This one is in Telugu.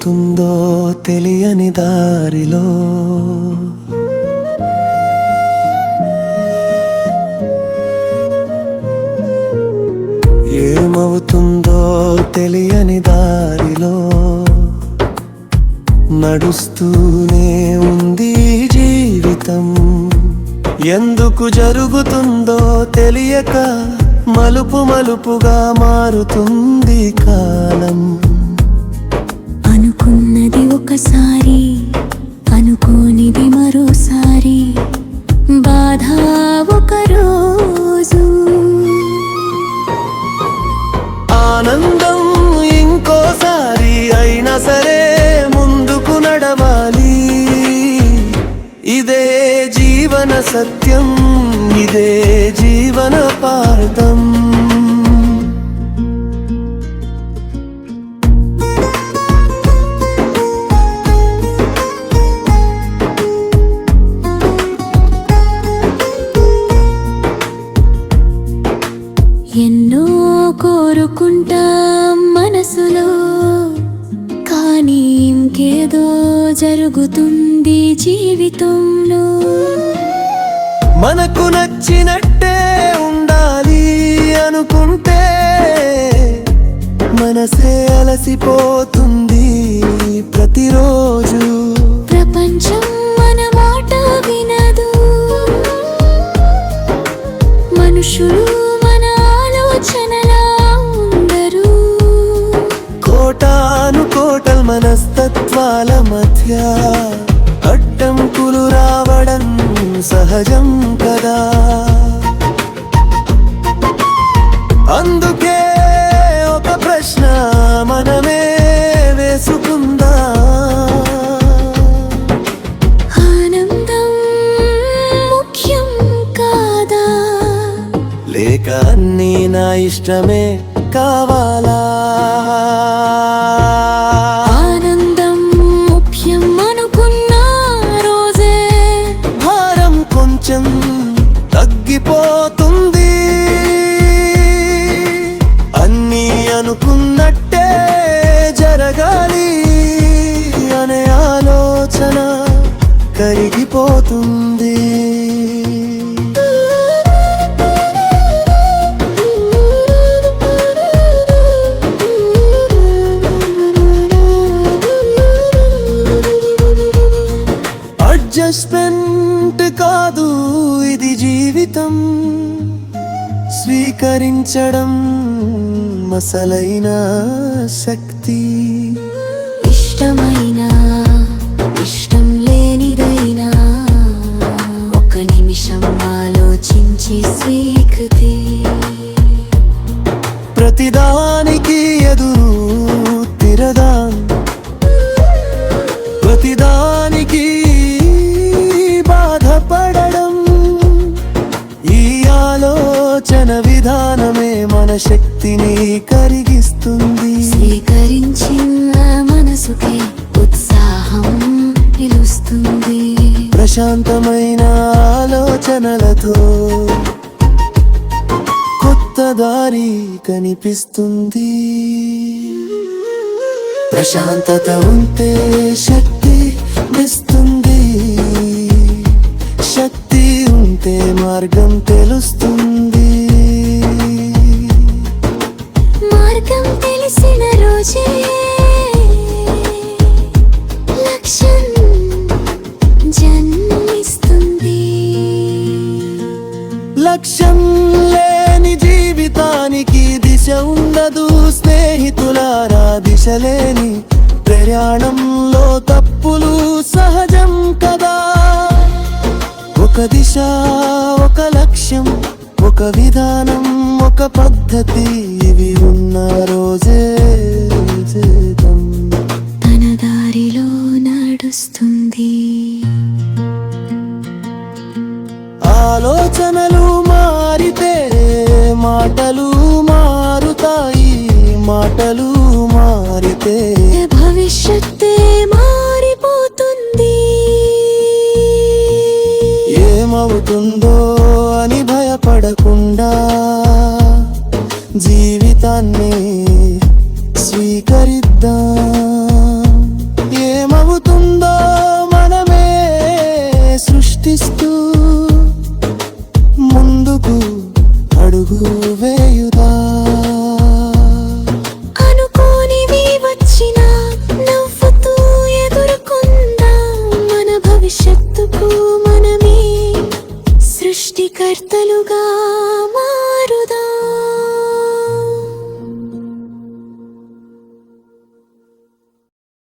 ఏమవుతుందో తెలియని దారిలో ఏమవుతుందో తెలియని దారిలో నడుస్తూనే ఉంది జీవితం. ఎందుకు జరుగుతుందో తెలియక మలుపు మలుపుగా మారుతుంది కాలం. అనుకున్నది ఒకసారి, అనుకోనిది మరోసారి, బాధ ఒక రోజు, ఆనందం ఇంకోసారి. అయినా సరే ముందుకు నడవాలి. ఇదే జీవన సత్యం, ఇదే జీవన పార్థం. ఎన్నో కోరుకుంటాం మనసులో, కానీ ఇంకేదో జరుగుతుంది జీవితంలో. మనకు నచ్చినట్టే ఉండాలి అనుకుంటే మనసే అలసిపోతుంది ప్రతిరోజు. ప్రపంచం మన మాట వినదు, మనుషులు మన ఆలోచనలా ఉండరు. కోటాను కోటల్ మనస్తత్వాల మధ్య అడ్డంకులు రావడం సహజం కదా. అందుకే ఒక ప్రశ్న మనమే వేసుకుందా, ఆనందం ముఖ్యం కాదా, లేక అన్నీ నా ఇష్టమే కావాలా? ఆనందం ముఖ్యం అనుకున్న రోజే భారం కొంచెం తగ్గిపోతుంది. అన్నీ అనుకున్నట్టే జరగాలి అనే ఆలోచన కరిగిపోతుంది. అడ్జస్ట్మెంట్ కాదు ఇది జీవితం, స్వీకరించడం అసలైన శక్తి. ఇష్టమైన ఇష్టం లేనిదైనా ఒక నిమిషం ఆలోచించి స్వీకృతి. ప్రతిదానికి ఎదురు తిరదాం, ప్రతిదానికి బాధపడడం. ఈ ఆలోచన విధానమే మన శక్తిని కరిగిస్తుంది. స్వీకరించిన మనసుకే ఉత్సాహం నిలుస్తుంది. ప్రశాంతమైన ఆలోచనలతో కొత్త దారి కనిపిస్తుంది. ప్రశాంతత ఉంటే శక్తి ఇస్తుంది, శక్తి ఉంటే మార్గం తెలుస్తుంది. మార్గం తెలిసిన రోజే లక్ష్యం జన్మిస్తుంది. లక్ష్యం లేని జీవితానికి దిశ ఉండదు స్నేహితులారా. దిశ లేని ప్రయాణంలో తప్పులు సహజం కదా. ఒక దిశ, ఒక లక్ష్యం, ఒక విధానం, ఒక పద్ధతి, ఇవి ఉన్న రోజే జీవితం తన దారిలో నడుస్తుంది. ఆలోచనలు మారితే మాటలు మారుతాయి, మాటలు మారితే